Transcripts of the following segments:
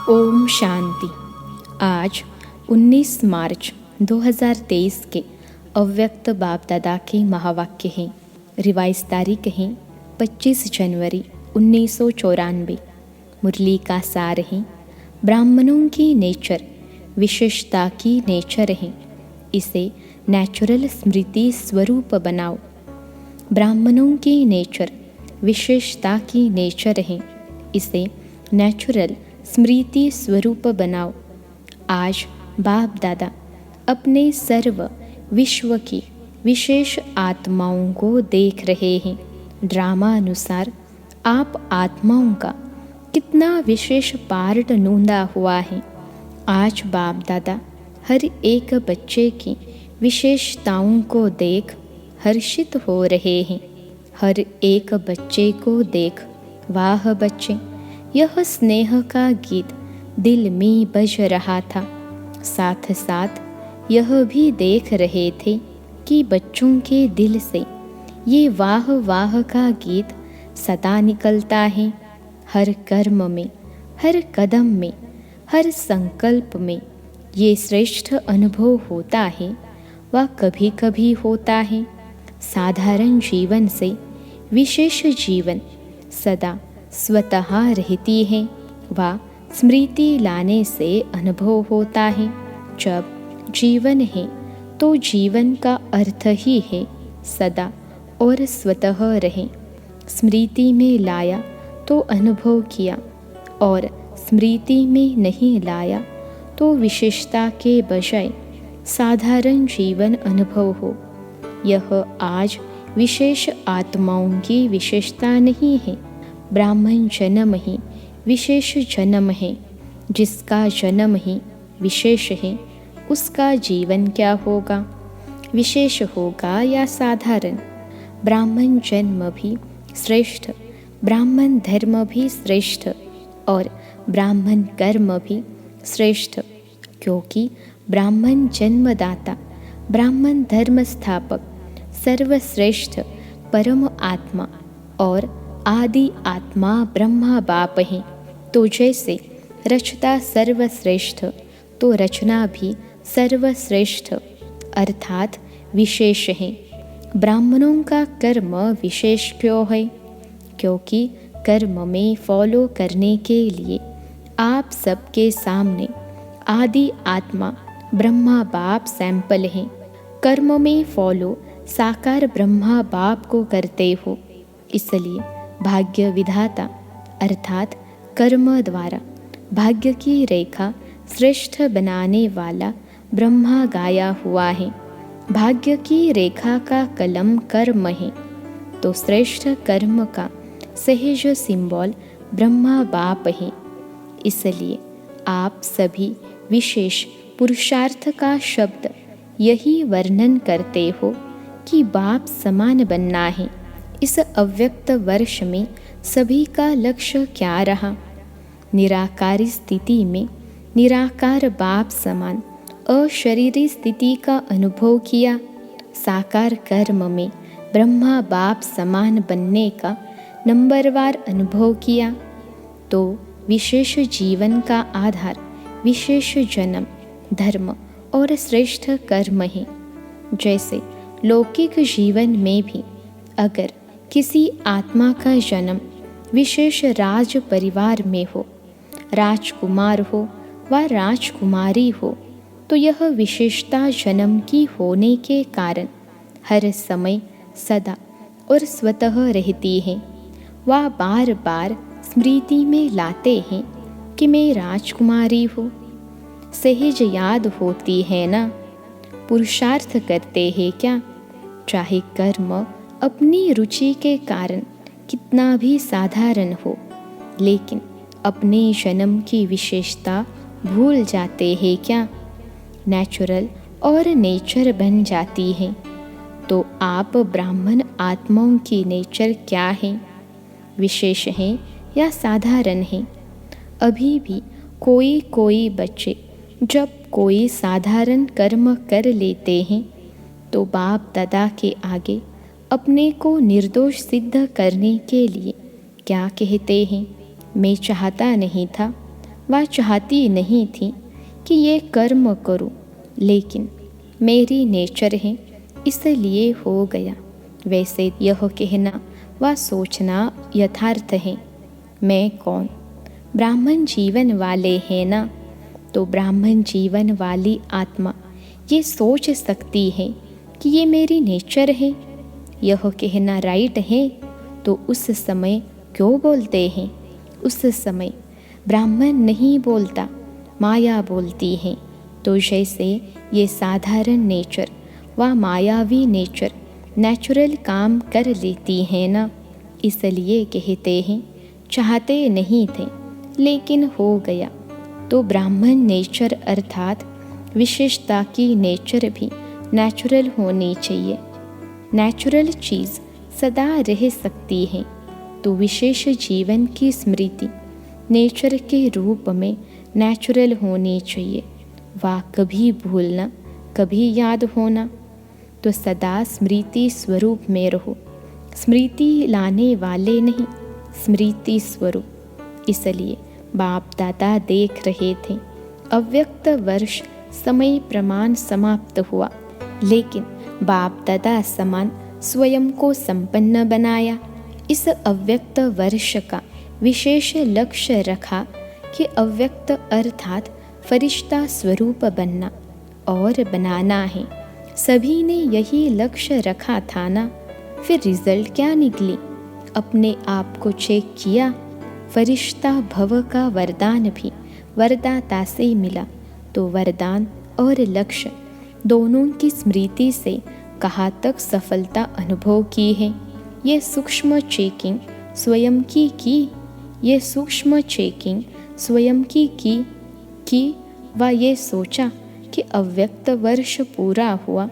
ओम शांति। आज 19 मार्च 2023 के अव्यक्त बाप दादा के महावाक्य हैं। रिवाइज तारीख है 25 जनवरी 1994। मुरली का सार है, ब्राह्मणों की नेचर विशेषता की नेचर है, इसे नेचुरल स्मृति स्वरूप बनाओ। ब्राह्मणों की नेचर विशेषता की नेचर है, इसे नेचुरल स्मृति स्वरूप बनाओ। आज बाप दादा अपने सर्व विश्व की विशेष आत्माओं को देख रहे हैं। ड्रामा अनुसार आप आत्माओं का कितना विशेष पार्ट नूंदा हुआ है। आज बाप दादा हर एक बच्चे की विशेषताओं को देख हर्षित हो रहे हैं। हर एक बच्चे को देख वाह बच्चे, यह स्नेह का गीत दिल में बज रहा था। साथ साथ यह भी देख रहे थे कि बच्चों के दिल से ये वाह वाह का गीत सदा निकलता है। हर कर्म में, हर कदम में, हर संकल्प में ये श्रेष्ठ अनुभव होता है व कभी कभी होता है। साधारण जीवन से विशेष जीवन सदा स्वतः रहती है व स्मृति लाने से अनुभव होता है। जब जीवन है तो जीवन का अर्थ ही है सदा और स्वतः रहे। स्मृति में लाया तो अनुभव किया और स्मृति में नहीं लाया तो विशेषता के बजाय साधारण जीवन अनुभव हो। यह आज विशेष आत्माओं की विशेषता नहीं है। ब्राह्मण जन्म ही विशेष जन्म है। जिसका जन्म ही विशेष है उसका जीवन क्या होगा, विशेष होगा या साधारण। ब्राह्मण जन्म भी श्रेष्ठ, ब्राह्मण धर्म भी श्रेष्ठ और ब्राह्मण कर्म भी श्रेष्ठ, क्योंकि ब्राह्मण जन्मदाता, ब्राह्मण धर्म स्थापक, सर्वश्रेष्ठ परम आत्मा और आदि आत्मा ब्रह्मा बाप है। तो जैसे रचता सर्वश्रेष्ठ तो रचना भी सर्वश्रेष्ठ अर्थात विशेष है। ब्राह्मणों का कर्म विशेष क्यों है? क्योंकि कर्म में फॉलो करने के लिए आप सबके सामने आदि आत्मा ब्रह्मा बाप सैंपल हैं। कर्म में फॉलो साकार ब्रह्मा बाप को करते हो, इसलिए भाग्य विधाता अर्थात कर्म द्वारा भाग्य की रेखा श्रेष्ठ बनाने वाला ब्रह्मा गाया हुआ है। भाग्य की रेखा का कलम कर्म है, तो श्रेष्ठ कर्म का सहज सिंबल ब्रह्मा बाप है। इसलिए आप सभी विशेष पुरुषार्थ का शब्द यही वर्णन करते हो कि बाप समान बनना है। इस अव्यक्त वर्ष में सभी का लक्ष्य क्या रहा? निराकारी स्थिति में निराकार बाप समान अशरीरी स्थिति का अनुभव किया। साकार कर्म में ब्रह्मा बाप समान बनने का नंबरवार अनुभव किया। तो विशेष जीवन का आधार विशेष जन्म, धर्म और श्रेष्ठ कर्म है। जैसे लौकिक जीवन में भी अगर किसी आत्मा का जन्म विशेष राज परिवार में हो, राजकुमार हो व राजकुमारी हो, तो यह विशेषता जन्म की होने के कारण हर समय सदा और स्वतः रहती है। वह बार बार स्मृति में लाते हैं कि मैं राजकुमारी हूँ। सहज याद होती है ना? पुरुषार्थ करते हैं क्या? चाहे कर्म अपनी रुचि के कारण कितना भी साधारण हो, लेकिन अपने जन्म की विशेषता भूल जाते हैं क्या? नेचुरल और नेचर बन जाती है। तो आप ब्राह्मण आत्माओं की नेचर क्या है? विशेष है या साधारण है? अभी भी कोई कोई बच्चे जब कोई साधारण कर्म कर लेते हैं तो बाप दादा के आगे अपने को निर्दोष सिद्ध करने के लिए क्या कहते हैं? मैं चाहता नहीं था, वह चाहती नहीं थी कि ये कर्म करूं, लेकिन मेरी नेचर है इसलिए हो गया। वैसे यह कहना व सोचना यथार्थ है। मैं कौन? ब्राह्मण जीवन वाले हैं ना, तो ब्राह्मण जीवन वाली आत्मा ये सोच सकती है कि ये मेरी नेचर है। यह कहना राइट है, तो उस समय क्यों बोलते हैं? उस समय ब्राह्मण नहीं बोलता, माया बोलती है। तो जैसे ये साधारण नेचर व मायावी नेचर नेचुरल काम कर लेती है ना, इसलिए कहते हैं चाहते नहीं थे लेकिन हो गया। तो ब्राह्मण नेचर अर्थात विशेषता की नेचर भी नेचुरल होनी चाहिए। नेचुरल चीज़ सदा रह सकती है, तो विशेष जीवन की स्मृति नेचर के रूप में नेचुरल होनी चाहिए। वह कभी भूलना, कभी याद होना, तो सदा स्मृति स्वरूप में रहो। स्मृति लाने वाले नहीं, स्मृति स्वरूप। इसलिए बाप दादा देख रहे थे अव्यक्त वर्ष समय प्रमाण समाप्त हुआ, लेकिन बाप दादा समान स्वयं को संपन्न बनाया। इस अव्यक्त वर्ष का विशेष लक्ष्य रखा कि अव्यक्त अर्थात फरिश्ता स्वरूप बनना और बनाना है। सभी ने यही लक्ष्य रखा था ना, फिर रिजल्ट क्या निकली? अपने आप को चेक किया। फरिश्ता भव का वरदान भी वरदाता से मिला, तो वरदान और लक्ष्य दोनों की स्मृति से कहाँ तक सफलता अनुभव की है। ये सूक्ष्म चेकिंग स्वयं की ये सूक्ष्म चेकिंग स्वयं की व ये सोचा कि अव्यक्त वर्ष पूरा हुआ,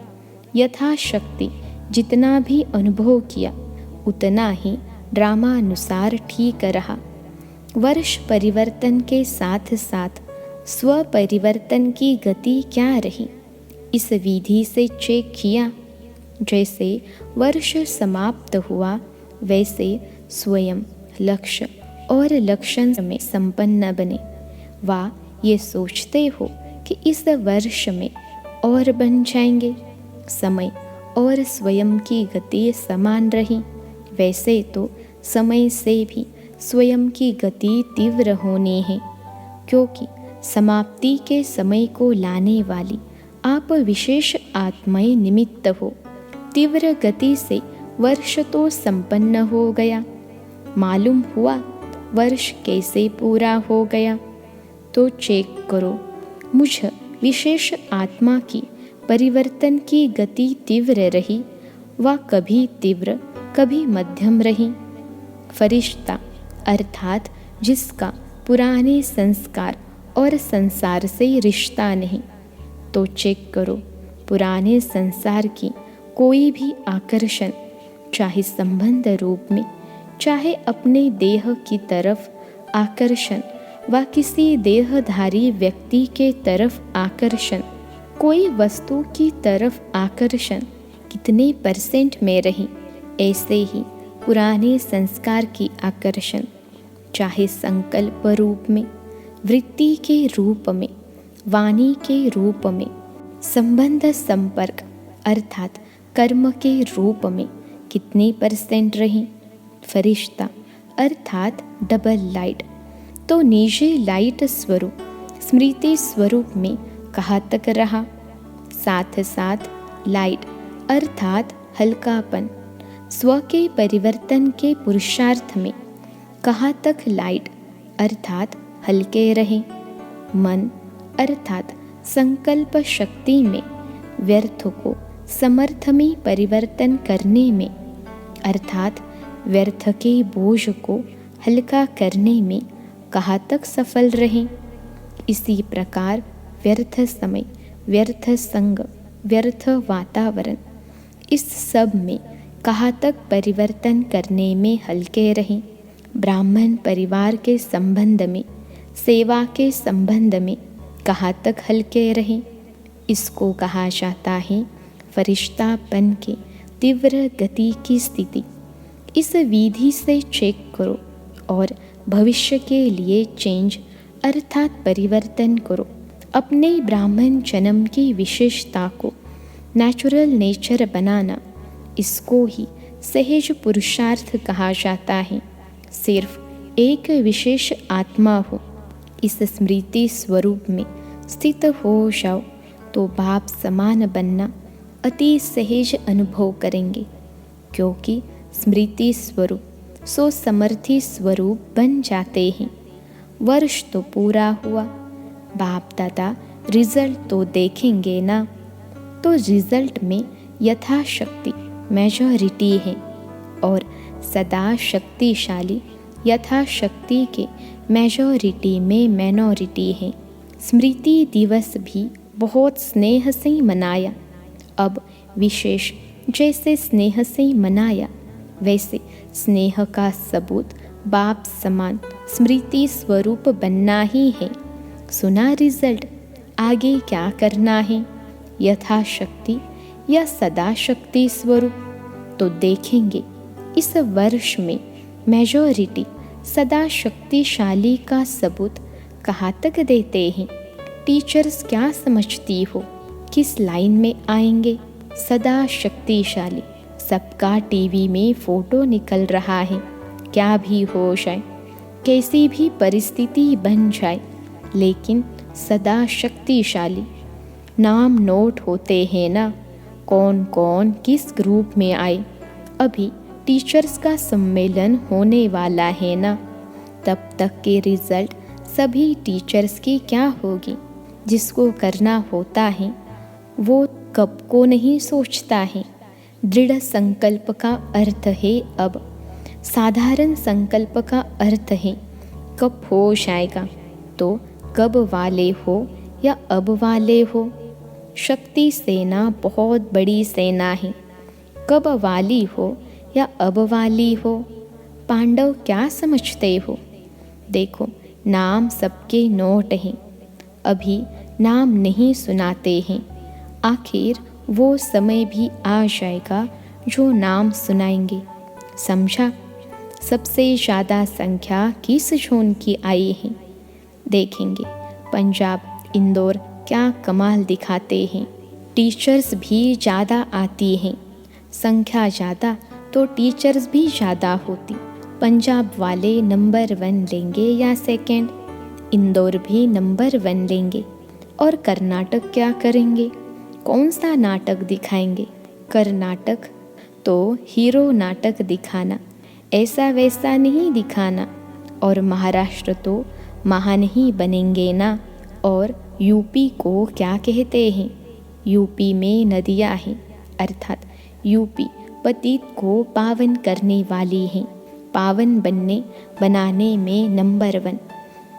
यथाशक्ति जितना भी अनुभव किया उतना ही ड्रामानुसार ठीक रहा। वर्ष परिवर्तन के साथ साथ स्व परिवर्तन की गति क्या रही, इस विधि से चेक किया। जैसे वर्ष समाप्त हुआ, वैसे स्वयं लक्ष्य और लक्षण में संपन्न बने। वा ये सोचते हो कि इस वर्ष में और बन जाएंगे। समय और स्वयं की गति समान रही, वैसे तो समय से भी स्वयं की गति तीव्र होनी है, क्योंकि समाप्ति के समय को लाने वाली आप विशेष आत्माएं निमित्त हो। तीव्र गति से वर्ष तो संपन्न हो गया, मालूम हुआ वर्ष कैसे पूरा हो गया। तो चेक करो, मुझ विशेष आत्मा की परिवर्तन की गति तीव्र रही व कभी तीव्र कभी मध्यम रही। फरिश्ता अर्थात जिसका पुराने संस्कार और संसार से रिश्ता नहीं, तो चेक करो पुराने संसार की कोई भी आकर्षण, चाहे संबंध रूप में, चाहे अपने देह की तरफ आकर्षण व किसी देहधारी व्यक्ति के तरफ आकर्षण, कोई वस्तु की तरफ आकर्षण कितने परसेंट में रही, ऐसे ही पुराने संस्कार की आकर्षण, चाहे संकल्प रूप में, वृत्ति के रूप में, वाणी के रूप में, संबंध संपर्क अर्थात कर्म के रूप में कितने परसेंट रही। फरिश्ता अर्थात डबल लाइट, तो निजी लाइट स्वरूप स्मृति स्वरूप में कहाँ तक रहा। साथ साथ लाइट अर्थात हल्कापन स्व के परिवर्तन के पुरुषार्थ में कहाँ तक लाइट अर्थात हल्के रहे। मन अर्थात संकल्प शक्ति में व्यर्थ को समर्थ में परिवर्तन करने में अर्थात व्यर्थ के बोझ को हल्का करने में कहाँ तक सफल रहे। इसी प्रकार व्यर्थ समय, व्यर्थ संग, व्यर्थ वातावरण, इस सब में कहाँ तक परिवर्तन करने में हल्के रहे। ब्राह्मण परिवार के संबंध में, सेवा के संबंध में कहाँ तक हल्के रहे। इसको कहा जाता है फरिश्तापन के तीव्र गति की स्थिति। इस विधि से चेक करो और भविष्य के लिए चेंज अर्थात परिवर्तन करो। अपने ब्राह्मण जन्म की विशेषता को नेचुरल नेचर बनाना, इसको ही सहज पुरुषार्थ कहा जाता है। सिर्फ एक विशेष आत्मा हो, इस स्मृति स्वरूप में स्थित हो जाओ तो बाप समान बनना अति सहज अनुभव करेंगे, क्योंकि स्मृति स्वरूप सो समर्थी स्वरूप बन जाते हैं। वर्ष तो पूरा हुआ, बाप दादा रिजल्ट तो देखेंगे ना। तो रिजल्ट में यथाशक्ति मेजॉरिटी है और सदा शक्तिशाली यथाशक्ति के मेजॉरिटी में माइनॉरिटी है। स्मृति दिवस भी बहुत स्नेह से मनाया। अब विशेष जैसे स्नेह से मनाया, वैसे स्नेह का सबूत बाप समान स्मृति स्वरूप बनना ही है। सुना रिजल्ट, आगे क्या करना है? यथाशक्ति या सदा शक्ति स्वरूप? तो देखेंगे इस वर्ष में मेजॉरिटी सदा शक्तिशाली का सबूत कहाँ तक देते हैं। टीचर्स क्या समझती हो, किस लाइन में आएंगे? सदा शक्तिशाली। सबका टीवी में फोटो निकल रहा है, क्या भी हो जाए, कैसी भी परिस्थिति बन जाए, लेकिन सदा शक्तिशाली। नाम नोट होते हैं ना, कौन कौन किस ग्रुप में आए। अभी टीचर्स का सम्मेलन होने वाला है ना, तब तक के रिजल्ट सभी टीचर्स की क्या होगी। जिसको करना होता है वो कब को नहीं सोचता है। दृढ़ संकल्प का अर्थ है अब, साधारण संकल्प का अर्थ है कब हो जाएगा। तो कब वाले हो या अब वाले हो। शक्ति सेना बहुत बड़ी सेना है, कब वाली हो या अब वाली हो। पांडव क्या समझते हो? देखो, नाम सबके नोट हैं, अभी नाम नहीं सुनाते हैं। आखिर वो समय भी आ जाएगा जो नाम सुनाएंगे, समझा। सबसे ज़्यादा संख्या किस जोन की आई है? देखेंगे पंजाब, इंदौर क्या कमाल दिखाते हैं। टीचर्स भी ज़्यादा आती हैं, संख्या ज़्यादा तो टीचर्स भी ज़्यादा होती। पंजाब वाले नंबर 1 लेंगे या सेकंड, इंदौर भी नंबर 1 लेंगे। और कर्नाटक क्या करेंगे? कौन सा नाटक दिखाएंगे? कर्नाटक तो हीरो नाटक दिखाना, ऐसा वैसा नहीं दिखाना। और महाराष्ट्र तो महान ही बनेंगे ना। और यूपी को क्या कहते हैं? यूपी में नदियाँ हैं, अर्थात यूपी पतित को पावन करने वाली हैं। पावन बनाने में नंबर 1,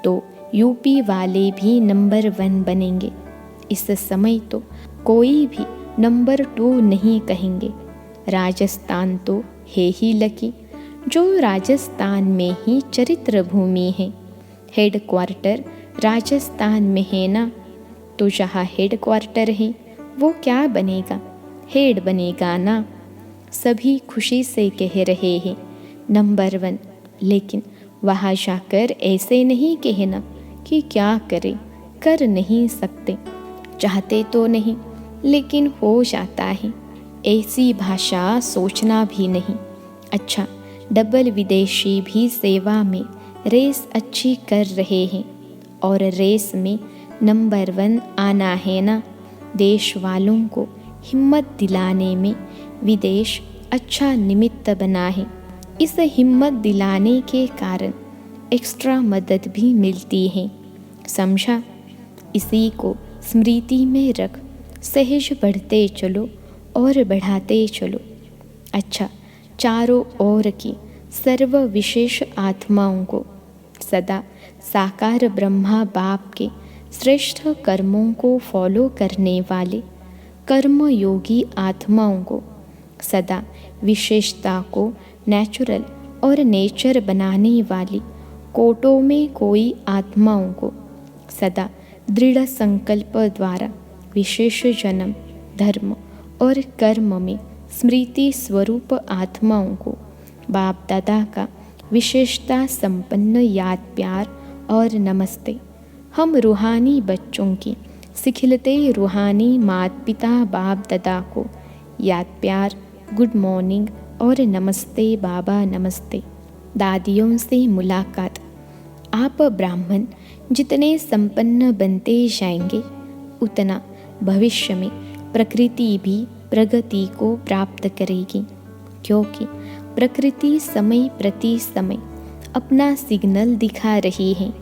तो यूपी वाले भी नंबर 1 बनेंगे। इस समय तो कोई भी नंबर 2 नहीं कहेंगे। राजस्थान तो है ही लकी, जो राजस्थान में ही चरित्र भूमि है। हेड क्वार्टर राजस्थान में है ना, तो जहाँ हेड क्वार्टर है वो क्या बनेगा? हेड बनेगा ना। सभी खुशी से कह रहे हैं नंबर 1, लेकिन वहाँ जाकर ऐसे नहीं कहना कि क्या करें, कर नहीं सकते, चाहते तो नहीं लेकिन हो जाता है। ऐसी भाषा सोचना भी नहीं। अच्छा, डबल विदेशी भी सेवा में रेस अच्छी कर रहे हैं और रेस में नंबर 1 आना है ना। देश वालों को हिम्मत दिलाने में विदेश अच्छा निमित्त बना है। इस हिम्मत दिलाने के कारण एक्स्ट्रा मदद भी मिलती है, समझा। इसी को स्मृति में रख सहज बढ़ते चलो और बढ़ाते चलो। अच्छा, चारों ओर की सर्व विशेष आत्माओं को, सदा साकार ब्रह्मा बाप के श्रेष्ठ कर्मों को फॉलो करने वाले कर्म योगी आत्माओं को, सदा विशेषता को नेचुरल और नेचर बनाने वाली कोटों में कोई आत्माओं को, सदा दृढ़ संकल्प द्वारा विशेष जन्म धर्म और कर्म में स्मृति स्वरूप आत्माओं को बाप दादा का विशेषता संपन्न याद प्यार और नमस्ते। हम रूहानी बच्चों की सिखिलते रूहानी माता पिता बाप दादा को याद प्यार, गुड मॉर्निंग और नमस्ते बाबा नमस्ते। दादियों से मुलाकात। आप ब्राह्मण जितने संपन्न बनते जाएंगे उतना भविष्य में प्रकृति भी प्रगति को प्राप्त करेगी, क्योंकि प्रकृति समय प्रति समय अपना सिग्नल दिखा रही है।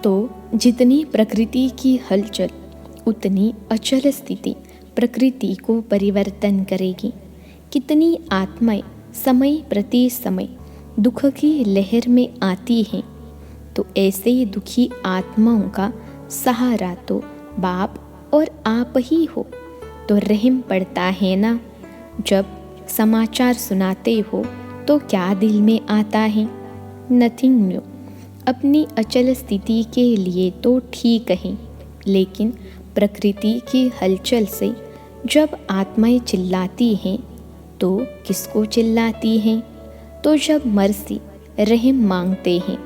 तो जितनी प्रकृति की हलचल उतनी अचल स्थिति प्रकृति को परिवर्तन करेगी। कितनी आत्माएं समय प्रति समय दुख की लहर में आती हैं, तो ऐसे दुखी आत्माओं का सहारा तो बाप और आप ही हो। तो रहम पड़ता है ना। जब समाचार सुनाते हो तो क्या दिल में आता है? Nothing new. अपनी अचल स्थिति के लिए तो ठीक है, लेकिन प्रकृति की हलचल से जब आत्माएं चिल्लाती हैं तो किसको चिल्लाती हैं? तो जब मर्सी रहम मांगते हैं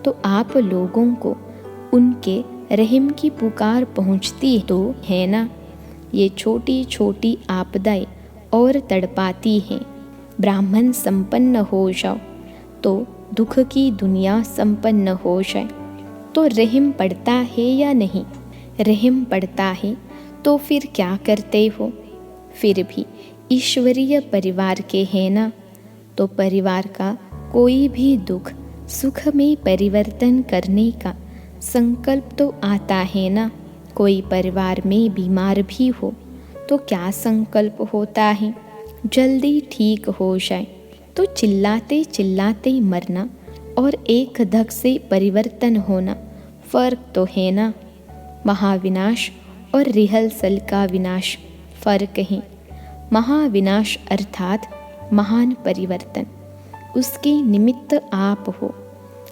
तो आप लोगों को उनके रहम की पुकार पहुंचती तो है ना। ये छोटी छोटी आपदाएं और तड़पाती हैं। ब्राह्मण संपन्न हो जाओ तो दुख की दुनिया संपन्न हो जाए। तो रहम पड़ता है या नहीं? रहम पड़ता है तो फिर क्या करते हो? फिर भी ईश्वरीय परिवार के हैं ना। तो परिवार का कोई भी दुख सुख में परिवर्तन करने का संकल्प तो आता है ना। कोई परिवार में बीमार भी हो तो क्या संकल्प होता है? जल्दी ठीक हो जाए। तो चिल्लाते चिल्लाते मरना और एक धक से परिवर्तन होना फर्क तो है ना। महाविनाश और रिहर्सल का विनाश फर्क है। महाविनाश अर्थात महान परिवर्तन, उसके निमित्त आप हो।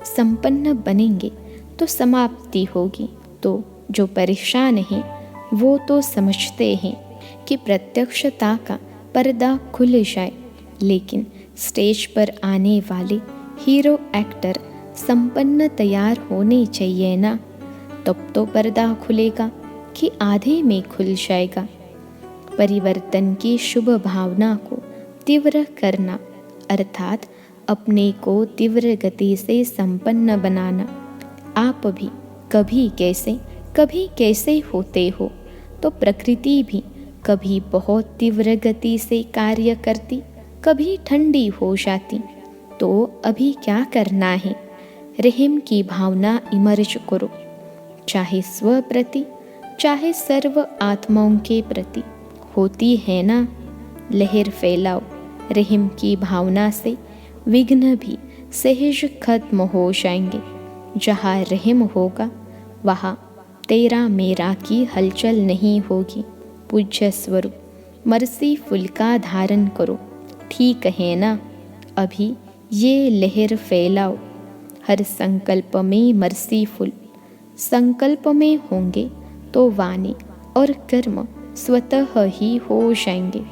संपन्न बनेंगे तो समाप्ति होगी। तो जो परेशान हैं वो तो समझते हैं कि प्रत्यक्षता का पर्दा खुल जाए, लेकिन स्टेज पर आने वाले हीरो एक्टर संपन्न तैयार होने चाहिए ना। तब तो पर्दा खुलेगा कि आधे में खुल जाएगा। परिवर्तन की शुभ भावना को तीव्र करना अर्थात अपने को तीव्र गति से संपन्न बनाना। आप भी कभी कैसे होते हो, तो प्रकृति भी कभी बहुत तीव्र गति से कार्य करती, कभी ठंडी हो जाती। तो अभी क्या करना है? रहम की भावना इमर्ज करो, चाहे स्व प्रति चाहे सर्व आत्माओं के प्रति होती है ना। लहर फैलाओ। रहम की भावना से विघ्न भी सहज खत्म हो जाएंगे। जहाँ रहम होगा वहाँ तेरा मेरा की हलचल नहीं होगी। पूज्य स्वरूप मर्सीफुल का धारण करो, ठीक है ना। अभी ये लहर फैलाओ। हर संकल्प में मर्सीफुल संकल्प में होंगे तो वाणी और कर्म स्वतः ही हो जाएंगे।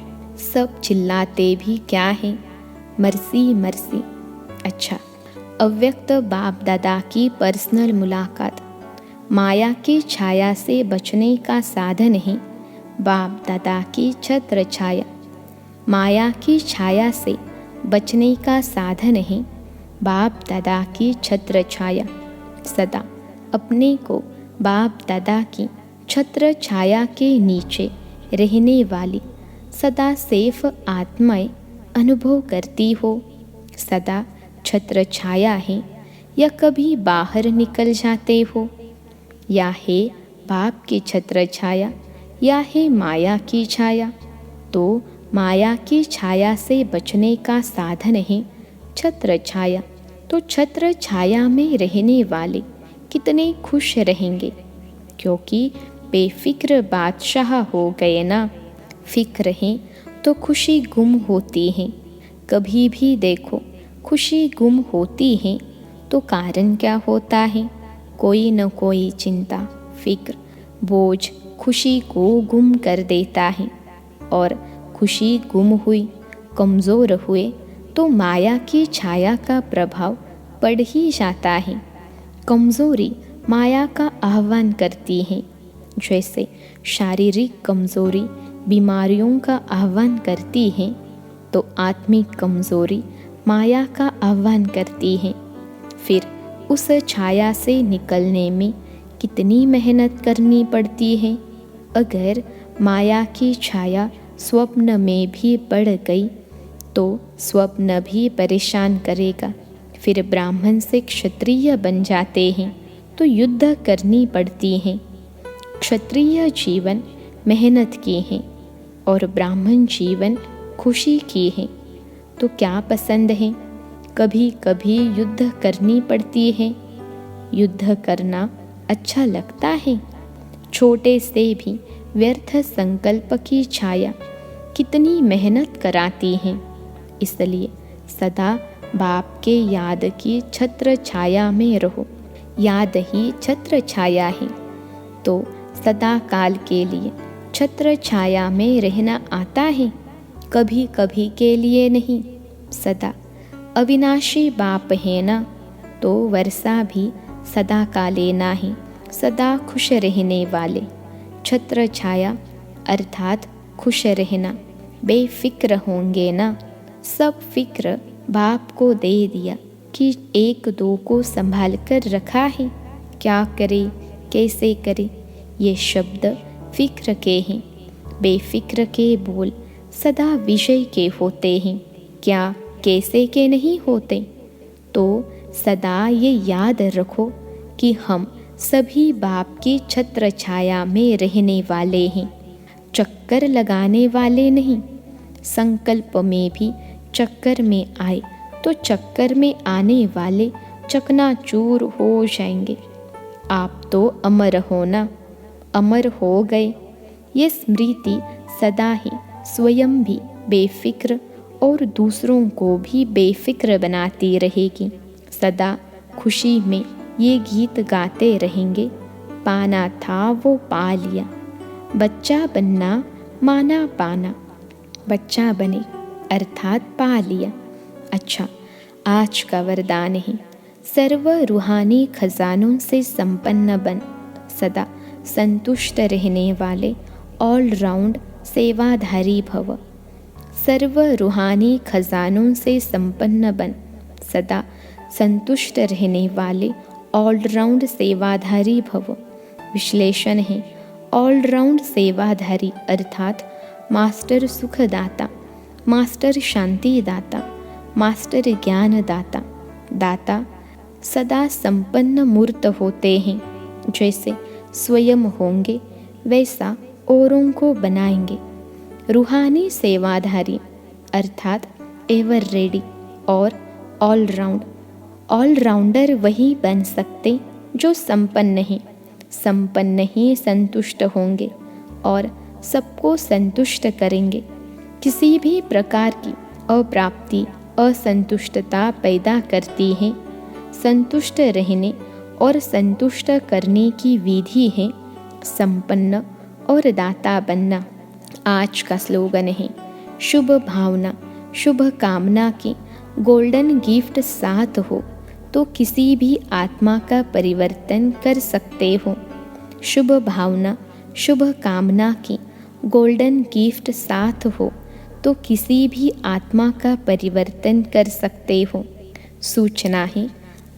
सब चिल्लाते भी क्या है? Mercy mercy. अच्छा, अव्यक्त बाप दादा की पर्सनल मुलाकात। माया की छाया से बचने का साधन है बाप दादा की छत्र छाया। माया की छाया से बचने का साधन है बाप दादा की छत्र छाया। सदा अपने को बाप दादा की छत्र छाया के नीचे रहने वाली सदा सेफ आत्माएं अनुभव करती हो। सदा छत्र छाया है या कभी बाहर निकल जाते हो? या है बाप की छत्र छाया या है माया की छाया? तो माया की छाया से बचने का साधन है छत्र छाया। तो छत्र छाया में रहने वाले कितने खुश रहेंगे, क्योंकि बेफिक्र बादशाह हो गए ना। फिक्र है तो खुशी गुम होती है। कभी भी देखो खुशी गुम होती है तो कारण क्या होता है? कोई न कोई चिंता, फिक्र, बोझ खुशी को गुम कर देता है। और खुशी गुम हुई, कमज़ोर हुए तो माया की छाया का प्रभाव पड़ ही जाता है। कमज़ोरी माया का आह्वान करती हैं। जैसे शारीरिक कमजोरी बीमारियों का आह्वान करती है, तो आत्मिक कमजोरी माया का आह्वान करती है। फिर उस छाया से निकलने में कितनी मेहनत करनी पड़ती है। अगर माया की छाया स्वप्न में भी पड़ गई तो स्वप्न भी परेशान करेगा। फिर ब्राह्मण से क्षत्रिय बन जाते हैं तो युद्ध करनी पड़ती है। क्षत्रिय जीवन मेहनत की है और ब्राह्मण जीवन खुशी की है। तो क्या पसंद है? कभी कभी युद्ध करनी पड़ती है। युद्ध करना अच्छा लगता है। छोटे से भी व्यर्थ संकल्प की छाया कितनी मेहनत कराती है। इसलिए सदा बाप के याद की छत्र छाया में रहो। याद ही छत्र छाया है, तो सदा काल के लिए छत्र छाया में रहना आता है, कभी कभी के लिए नहीं। सदा अविनाशी बाप है ना, तो वर्षा भी सदा का लेना है। सदा खुश रहने वाले छत्र छाया अर्थात खुश रहना। बेफिक्र होंगे ना। सब फिक्र बाप को दे दिया कि एक दो को संभाल कर रखा है। क्या करे कैसे करे, ये शब्द फिक्र के हैं। बेफिक्र के बोल सदा विजय के होते हैं। क्या कैसे के नहीं होते? तो सदा ये याद रखो कि हम सभी बाप की छत्र छाया में रहने वाले हैं, चक्कर लगाने वाले नहीं। संकल्प में भी चक्कर में आए तो चक्कर में आने वाले चकनाचूर हो जाएंगे। आप तो अमर हो ना, अमर हो गए। ये स्मृति सदा ही स्वयं भी बेफिक्र और दूसरों को भी बेफिक्र बनाती रहेगी। सदा खुशी में ये गीत गाते रहेंगे। पाना था वो पा लिया, बच्चा बनना माना पाना। बच्चा बने अर्थात पा लिया। अच्छा, आज का वरदान है, सर्व रूहानी खजानों से संपन्न बन। सदा संतुष्ट रहने वाले ऑलराउंड सेवाधारी भव। सर्व रूहानी खजानों से संपन्न बन। सदा संतुष्ट रहने वाले ऑलराउंड सेवाधारी भव। विश्लेषण है, ऑलराउंड सेवाधारी अर्थात मास्टर सुखदाता, मास्टर शांतिदाता, मास्टर ज्ञानदाता। दाता सदा संपन्न मूर्त होते हैं। जैसे स्वयं होंगे वैसा औरों को बनाएंगे। रूहानी सेवाधारी अर्थात एवर रेडी और ऑलराउंड। ऑलराउंडर वही बन सकते जो संपन्न हैं। संपन्न ही संतुष्ट होंगे और सबको संतुष्ट करेंगे। किसी भी प्रकार की अप्राप्ति असंतुष्टता पैदा करती है। संतुष्ट रहने और संतुष्ट करने की विधि है संपन्न और दाता बनना। आज का स्लोगन है, शुभ भावना शुभ कामना की गोल्डन गिफ्ट साथ हो तो किसी भी आत्मा का परिवर्तन कर सकते हो। शुभ भावना शुभ कामना की गोल्डन गिफ्ट साथ हो तो किसी भी आत्मा का परिवर्तन कर सकते हो। सूचना है,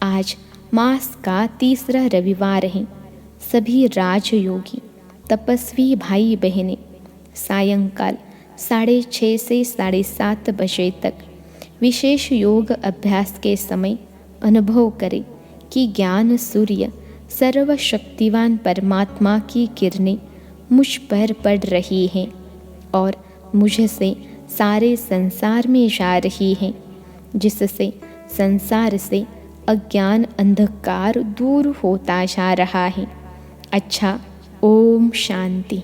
आज मास का तीसरा रविवार है। सभी राजयोगी तपस्वी भाई बहनें सायंकाल 6:30 से 7:30 बजे तक विशेष योग अभ्यास के समय अनुभव करें कि ज्ञान सूर्य सर्वशक्तिवान परमात्मा की किरणें मुझ पर पड़ रही हैं और मुझसे सारे संसार में जा रही हैं, जिससे संसार से अज्ञान अंधकार दूर होता जा रहा है। अच्छा, ओम शांति।